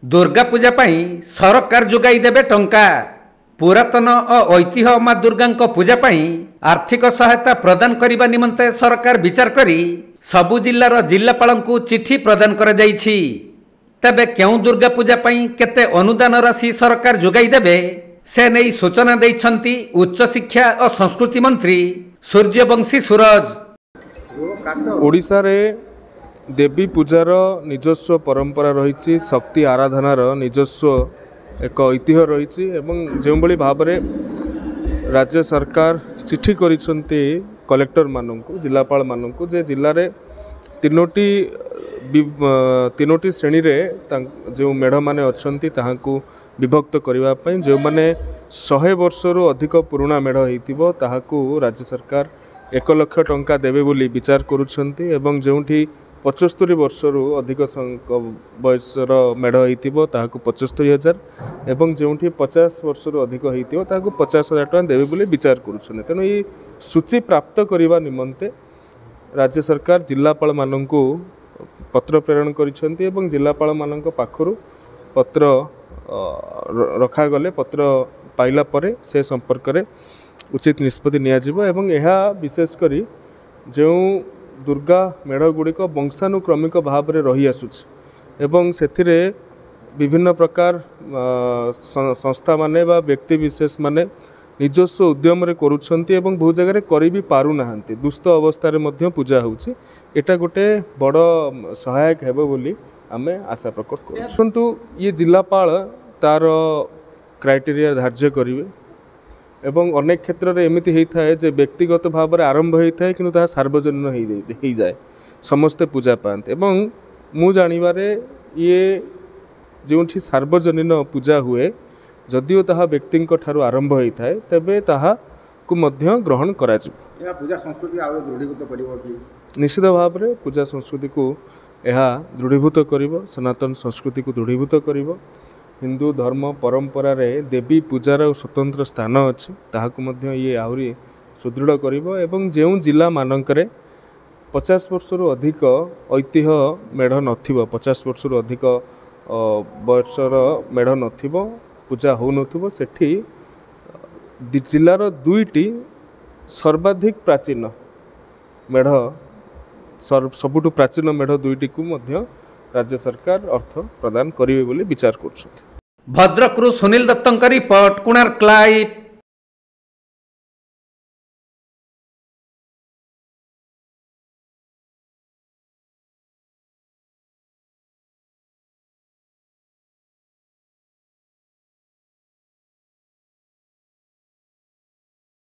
दुर्गा पूजा पाई सरकार जोगाई देबे टंका। पुरातन और ऐतिह्य माँ दुर्गा पूजा पाई आर्थिक सहायता प्रदान करने निमंते सरकार विचार करी सबु जिल्लार जिल्लापालଙ୍କୁ चिठी प्रदान कर जाइछि। तबे केउं दुर्गा पूजा पाई केते अनुदान राशि सरकार जोगाई देबे से नहीं सूचना दैछंती उच्च शिक्षा और संस्कृति मंत्री सूर्यवंशी सूरज। ओडिशा रे देवी पूजार निजस्व परंपरा रही, शक्ति आराधनार निजस्व एक ऐतिह्य रही एवं जो भाव में राज्य सरकार चिठी करिसेंती कलेक्टर मानू जिलापाल मानू जे जिले में तीनोटी श्रेणी रे जो मेढ़ माने अच्छंती ताहाकू विभक्त करने जो मैंने 100 वर्ष रु अधिक पुराना मेढ़ होइतिबो ताहाकू राज्य सरकार 1 लाख टंका देवे बोली विचार करुछंती एवं जोठी 75 वर्ष रु अधिक बयसर मेढ़ होइतिबो ताहाकू 75,000 एवं जोठी 50 वर्ष रु अधिक होइतिबो ताहाकू 50,000 टंका देवे बोली विचार करुछंती। तेणु ये सूची प्राप्त करने निमंते राज्य सरकार जिलापाल मानू पत्र प्रेरण करिसेंती एवं जिलापाल मानक पाखरु पत्र रखागले पत्र पाइला परे से संपर्क में उचित निष्पत्ति नियाजिबो एवं यह विशेषकर जो दुर्गा मेढ़ गुड़िक वंशानुक्रमिक भाव में रही आसुछि एवं सेथिरे विभिन्न प्रकार संस्था माने बा व्यक्ति विशेष माने निजस्व उद्यम रे करुछंती एवं बहु जगह करि भी पारु नाहंती दुष्ट अवस्था रे मध्य पूजा होउछि। एटा गोटे बड़ सहायक हेबो बोली आमे आशा प्रकट करू। किंतु ये जिलापाल तार क्राइटेरिया धार्य करिवे एवं अनेक क्षेत्र में एमती होता है जे व्यक्तिगत भाव में आरंभ होता है किंतु सार्वजनीन हो जाए समस्ते पूजा पाते एवं मु जानिबारे ये जो सार्वजनीन पूजा हुए जदिओ ताहा व्यक्ति ठारू आरंभ होता है तेबे ताहा को मध्य ग्रहण करा जिवो। पूजा संस्कृति आरो दृढ़ीभूत करिवो कि निश्चित भाव में पूजा संस्कृति को यह दृढ़ीभूत करिवो, सनातन संस्कृति को दृढ़ीभूत करिवो। हिंदू धर्म परंपरा रे देवी पूजार स्वतंत्र स्थान अच्छी ताहाकु मध्य ये आहरी सुदृढ़ करिवो एवं जो जिला मानकरे 50 वर्ष रु अधिक ऐतिह्य मेढ़ नथिबो 50 वर्ष रु अधिक वर्षर मेढ़ नथिबो पूजा हो नथिबो सेठी जिलार 2टी सर्वाधिक प्राचीन मेढ़ सबुठु प्राचीन मेढ़ 2टी को मध्य राज्य सरकार अर्थ प्रदान करिवे बोली विचार करछथि। भद्रकरू सुनील दत्तଙ୍କ रिपोर्ट कोणार्क लाइव।